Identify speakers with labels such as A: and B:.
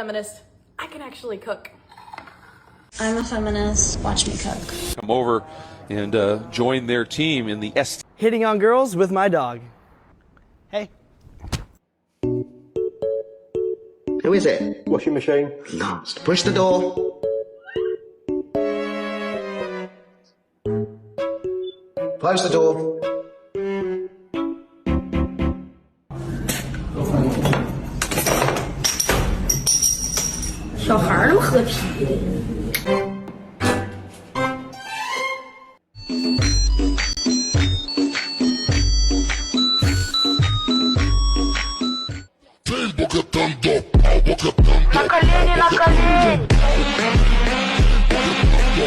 A: feminist. I can actually cook.
B: I'm a feminist. Watch me cook.
C: Come over and join their team in the ST.
D: Hitting on girls with my dog. Hey.
E: Who is it?
F: Washing machine.
E: Last. Push the door. Close the door.
B: 小孩儿都喝啤的。